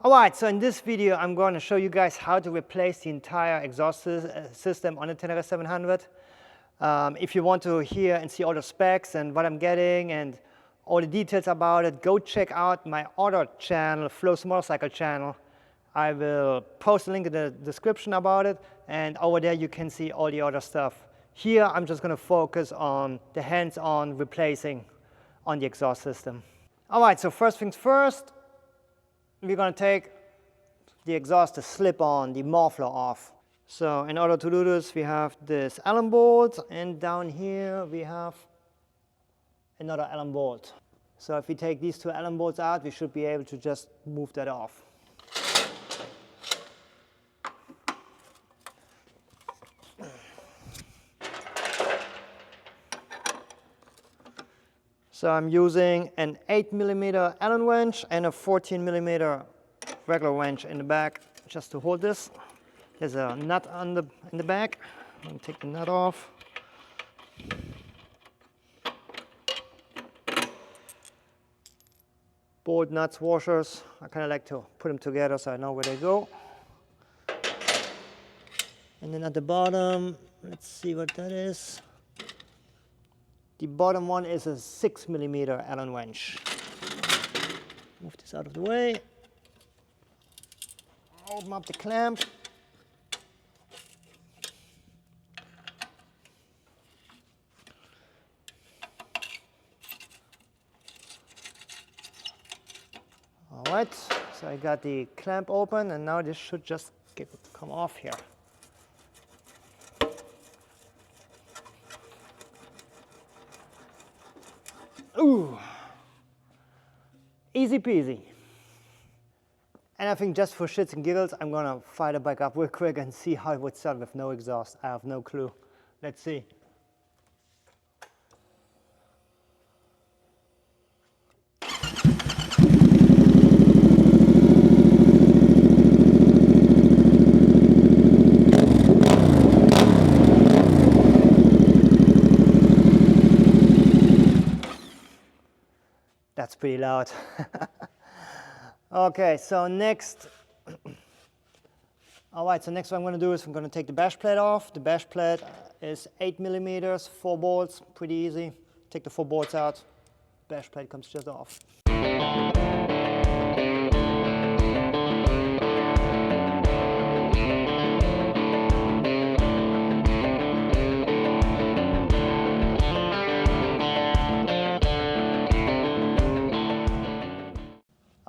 Alright, so in this video I'm going to show you guys how to replace the entire exhaust system on the Tenere 700. If you want to hear and see all the specs and what I'm getting and all the details about it, go check out my other channel, Flo's Motorcycle channel. I will post a link in the description about it, and over there you can see all the other stuff. Here I'm just going to focus on the hands-on replacing on the exhaust system. Alright, so first things first, we're going to take the exhaust slip-on, the muffler off. So in order to do this, we have this Allen bolt, and down here we have another Allen bolt. So if we take these two Allen bolts out, we should be able to just move that off. So I'm using an 8mm Allen wrench and a 14mm regular wrench in the back just to hold this. There's a nut in the back. I'm going to take the nut off. Bolt, nuts, washers. I kind of like to put them together so I know where they go. And then at the bottom, let's see what that is. The bottom one is a 6mm Allen wrench. Move this out of the way. Open up the clamp. All right, so I got the clamp open, and now this should just come off here. Ooh, easy peasy. And I think just for shits and giggles, I'm gonna fire the bike up real quick and see how it would sound with no exhaust. I have no clue. Let's see. That's pretty loud. Okay, so next, all right, so next what I'm going to do is I'm going to take the bash plate off. The bash plate is 8mm, 4 bolts, pretty easy. Take the 4 bolts out, bash plate comes just off.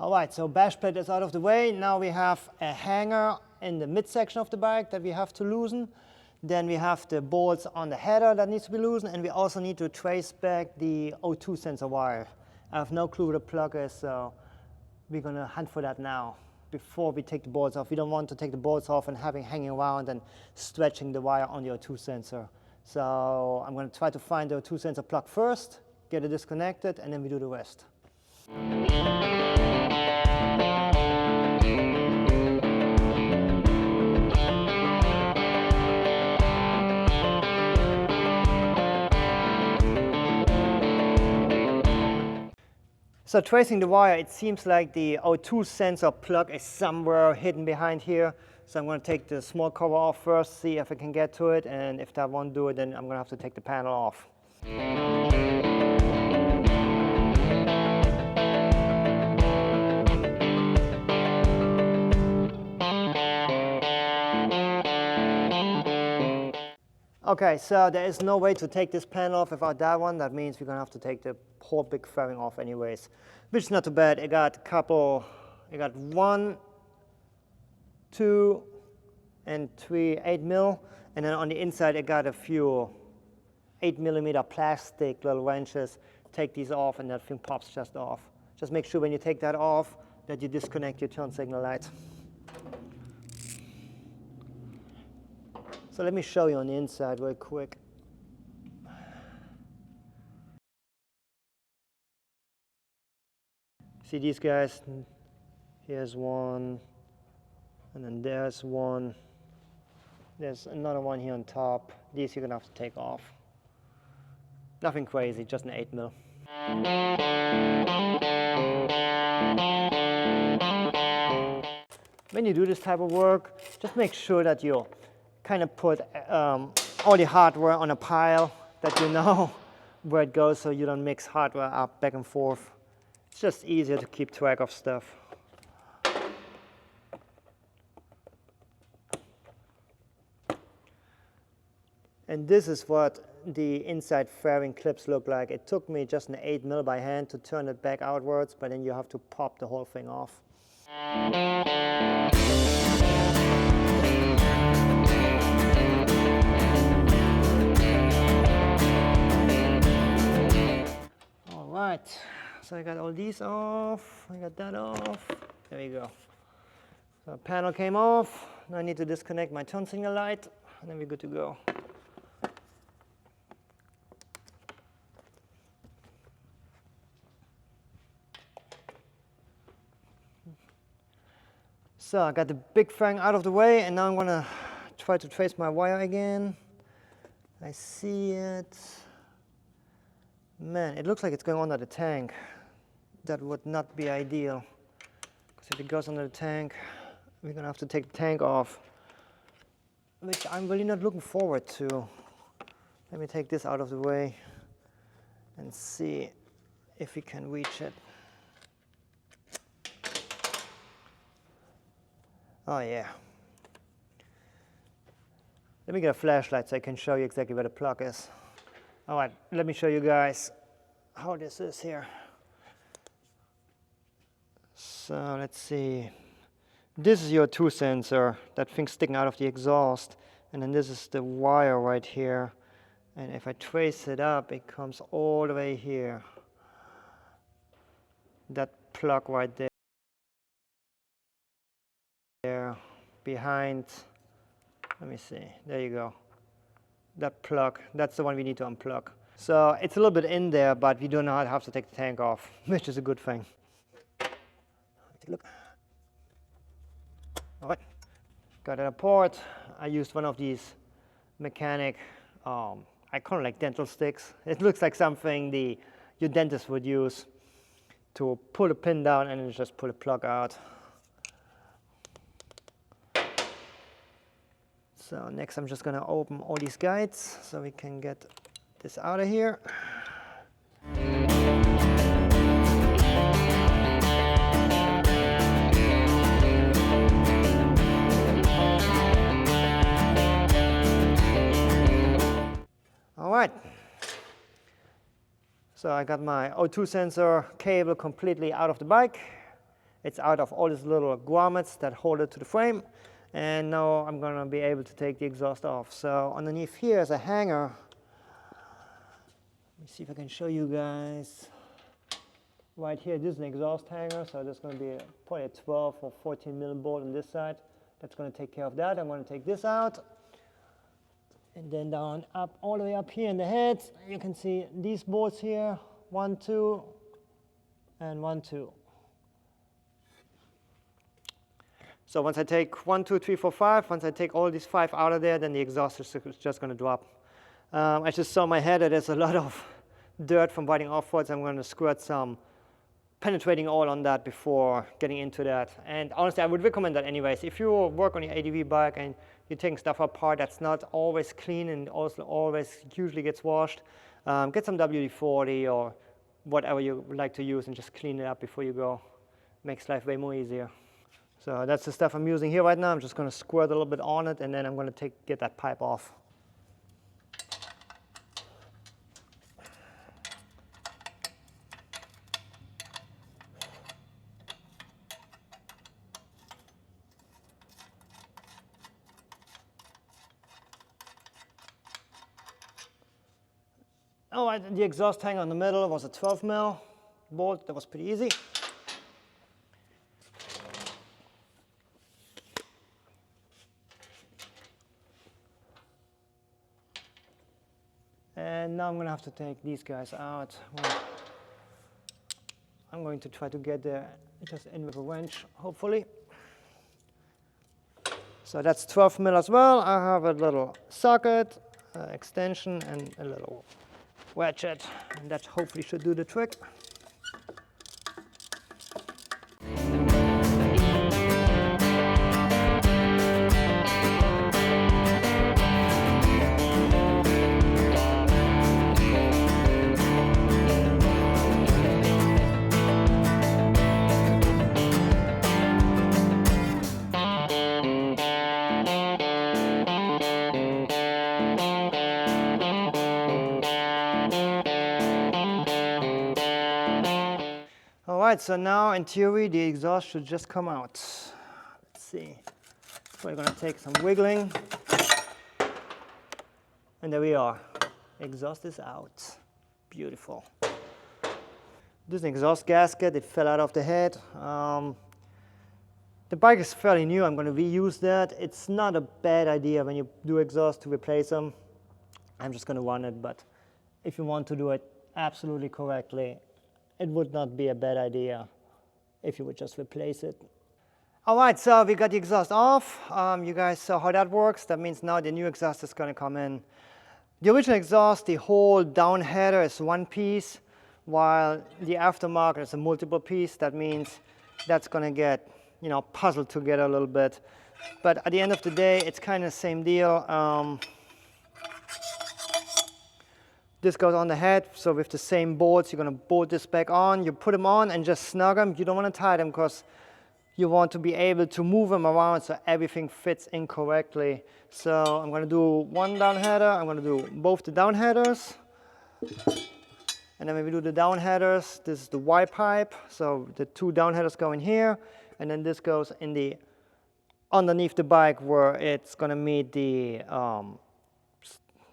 Alright, so bash plate is out of the way. Now we have a hanger in the midsection of the bike that we have to loosen. Then we have the bolts on the header that needs to be loosened, and we also need to trace back the O2 sensor wire. I have no clue where the plug is, so we're going to hunt for that now before we take the bolts off. We don't want to take the bolts off and having hanging around and stretching the wire on the O2 sensor. So I'm going to try to find the O2 sensor plug first, get it disconnected, and then we do the rest. So tracing the wire, it seems like the O2 sensor plug is somewhere hidden behind here. So I'm going to take the small cover off first, see if I can get to it, and if that won't do it, then I'm going to have to take the panel off. Okay, so there is no way to take this panel off without that one. That means we're going to have to take the whole big fairing off anyways, which is not too bad. I got a couple, I got 1, 2, and 3 8mm, and then on the inside I got a few 8mm plastic little wrenches. Take these off and that thing pops just off. Just make sure when you take that off that you disconnect your turn signal light. So let me show you on the inside real quick. See these guys? Here's one, and then there's one. There's another one here on top. These you're gonna have to take off. Nothing crazy, just an 8mm. when you do this type of work, just make sure that you kind of put all the hardware on a pile that you know where it goes, so you don't mix hardware up back and forth. It's just easier to keep track of stuff. And this is what the inside fairing clips look like. It took me just an 8mm by hand to turn it back outwards, but then you have to pop the whole thing off. All right, so I got all these off, I got that off, there you go. So the panel came off, now I need to disconnect my turn signal light, and then we're good to go. So I got the big fairing out of the way, and now I'm gonna try to trace my wire again. I see it. Man, it looks like it's going under the tank. That would not be ideal, because if it goes under the tank, we're gonna have to take the tank off, which I'm really not looking forward to. Let me take this out of the way and see if we can reach it. Oh yeah. Let me get a flashlight so I can show you exactly where the plug is. All right, let me show you guys how this is here. So let's see. This is your O2 sensor, that thing sticking out of the exhaust. And then this is the wire right here. And if I trace it up, it comes all the way here. That plug right there. Behind, let me see, there you go. That plug, that's the one we need to unplug. So it's a little bit in there, but we do not have to take the tank off, which is a good thing. Take a look. All right, got a port. I used one of these mechanic, I call it like dental sticks. It looks like something your dentist would use to pull a pin down and then just pull a plug out. So next I'm just going to open all these guides so we can get this out of here. All right. So I got my O2 sensor cable completely out of the bike. It's out of all these little grommets that hold it to the frame. And now I'm going to be able to take the exhaust off. So underneath here is a hanger. Let me see if I can show you guys. Right here, this is an exhaust hanger. So there's going to be probably a 12 or 14mm bolt on this side. That's going to take care of that. I'm going to take this out. And then down, up, all the way up here in the head, you can see these bolts here. 1, 2, and 1, 2. So once I take 1, 2, 3, 4, 5, once I take all these 5 out of there, then the exhaust is just going to drop. I just saw my head that there's a lot of dirt from riding off-roads. I'm going to squirt some penetrating oil on that before getting into that. And honestly, I would recommend that anyways. If you work on your ADV bike and you're taking stuff apart that's not always clean and also always usually gets washed, get some WD-40 or whatever you like to use and just clean it up before you go. Makes life way more easier. So that's the stuff I'm using here right now. I'm just going to squirt a little bit on it, and then I'm going to get that pipe off. All right, the exhaust hanger in the middle was a 12mm bolt. That was pretty easy. And now I'm going to have to take these guys out. Well, I'm going to try to get there just in with a wrench, hopefully. So that's 12mm as well. I have a little socket, extension, and a little ratchet, and that hopefully should do the trick. right, so now in theory the exhaust should just come out. Let's see. We're going to take some wiggling. And there we are. Exhaust is out. Beautiful. This is an exhaust gasket. It fell out of the head. The bike is fairly new. I'm going to reuse that. It's not a bad idea when you do exhaust to replace them. I'm just going to run it, but if you want to do it absolutely correctly, it would not be a bad idea if you would just replace it. All right, so we got the exhaust off. You guys saw how that works. That means now the new exhaust is going to come in. The original exhaust, the whole down header is one piece, while the aftermarket is a multiple piece. That means that's going to get, puzzled together a little bit. But at the end of the day, it's kind of the same deal. This goes on the head, so with the same bolts, you're going to bolt this back on. You put them on and just snug them. You don't want to tie them because you want to be able to move them around so everything fits in correctly. So I'm going to do one down header. I'm going to do both the down headers. And then when we do the down headers, this is the Y pipe. So the two down headers go in here. And then this goes in the underneath the bike where it's going to meet the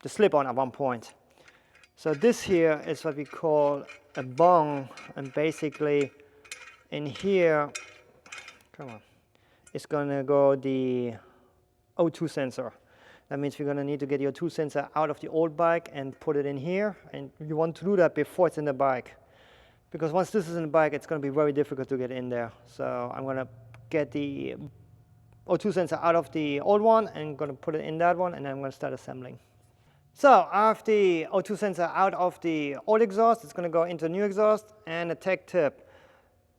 slip-on at one point. So this here is what we call a bung, and basically in here, it's going to go the O2 sensor. That means we're going to need to get the O2 sensor out of the old bike and put it in here, and you want to do that before it's in the bike. Because once this is in the bike, it's going to be very difficult to get in there. So I'm going to get the O2 sensor out of the old one and going to put it in that one, and then I'm going to start assembling. So I have the O2 sensor out of the old exhaust. It's going to go into new exhaust. And a tech tip.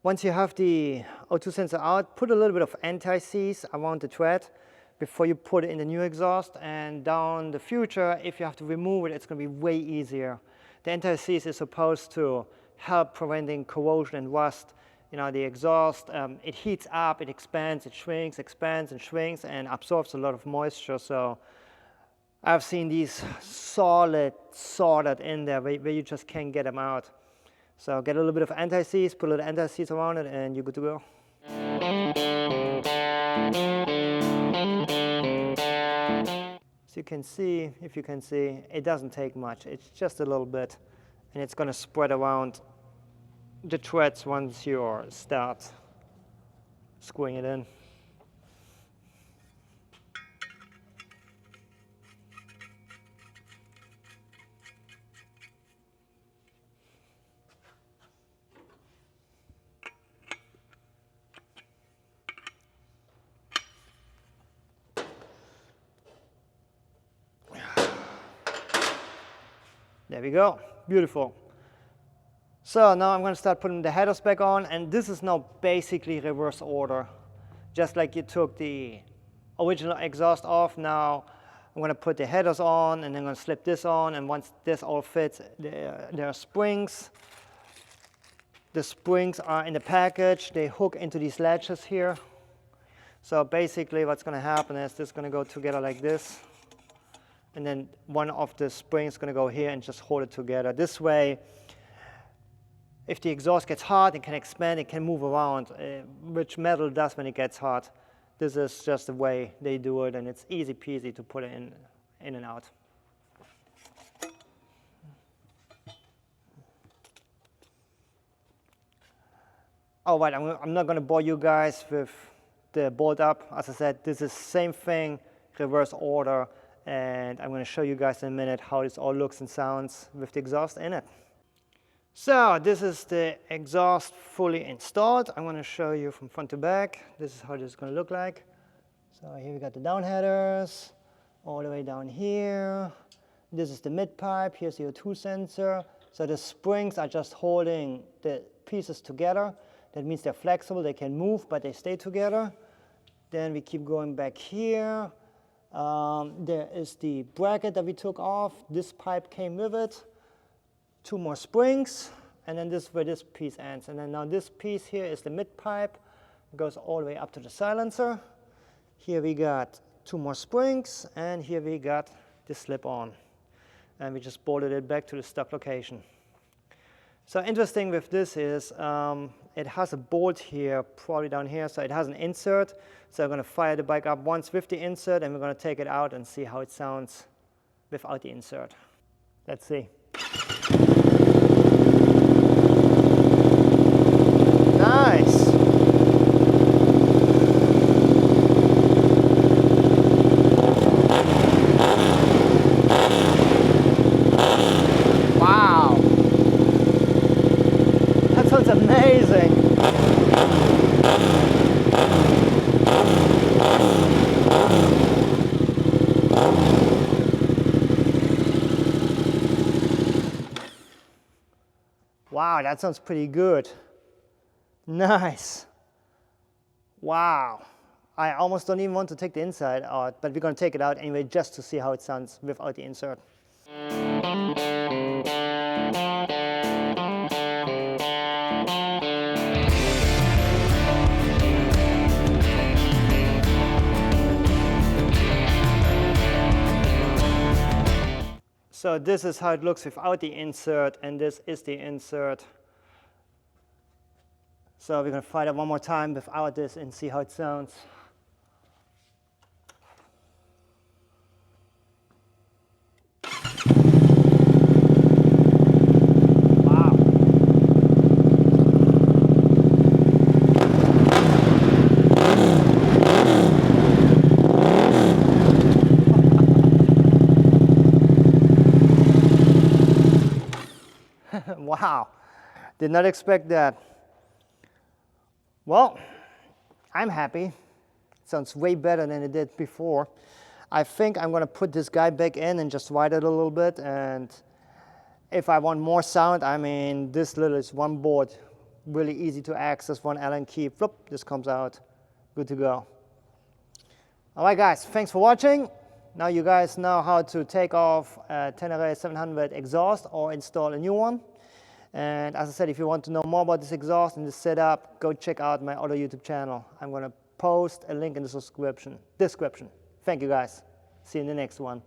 Once you have the O2 sensor out, put a little bit of anti-seize around the tread before you put it in the new exhaust. And down the future, if you have to remove it, it's going to be way easier. The anti-seize is supposed to help preventing corrosion and rust. The exhaust, it heats up, it expands, it shrinks, expands and shrinks, and absorbs a lot of moisture. So I've seen these soldered in there where you just can't get them out. So get a little bit of anti-seize, put a little anti-seize around it, and you're good to go. So you can see, if you can see, it doesn't take much. It's just a little bit, and it's going to spread around the treads once you start screwing it in. There we go, beautiful. So now I'm going to start putting the headers back on, and this is now basically reverse order. Just like you took the original exhaust off, now I'm going to put the headers on, and then I'm going to slip this on, and once this all fits, there are springs. The springs are in the package. They hook into these latches here. So basically what's going to happen is this is going to go together like this. And then one of the springs is going to go here and just hold it together. This way, if the exhaust gets hot, it can expand, it can move around, which metal does when it gets hot. This is just the way they do it, and it's easy peasy to put it in and out. All right, I'm not going to bore you guys with the bolt up. As I said, this is the same thing, reverse order. And I'm going to show you guys in a minute how this all looks and sounds with the exhaust in it. So this is the exhaust fully installed. I'm going to show you from front to back. This is how this is going to look like. So here we got the down headers, all the way down here. This is the mid pipe. Here's the O2 sensor. So the springs are just holding the pieces together. That means they're flexible. They can move, but they stay together. Then we keep going back here. There is the bracket that we took off. This pipe came with it. Two more springs, and then this is where this piece ends. And then now this piece here is the mid pipe. It goes all the way up to the silencer. Here we got two more springs, and here we got the slip-on. And we just bolted it back to the stock location. So interesting with this is it has a bolt here, probably down here, so it has an insert. So I'm going to fire the bike up once with the insert, and we're going to take it out and see how it sounds without the insert. Let's see. Nice. Wow. That sounds amazing. Wow, that sounds pretty good. Nice. Wow. I almost don't even want to take the inside out, but we're going to take it out anyway just to see how it sounds without the insert. So this is how it looks without the insert, and this is the insert. So we're going to fire it one more time without this and see how it sounds. Wow. Wow. Did not expect that. Well, I'm happy. It sounds way better than it did before. I think I'm going to put this guy back in and just ride it a little bit. And if I want more sound, I mean, this little is one board, really easy to access, one Allen key. Flip, this comes out. Good to go. All right, guys, thanks for watching. Now you guys know how to take off a Tenere 700 exhaust or install a new one. And as I said, if you want to know more about this exhaust and this setup, go check out my other YouTube channel. I'm going to post a link in the description. Thank you guys. See you in the next one.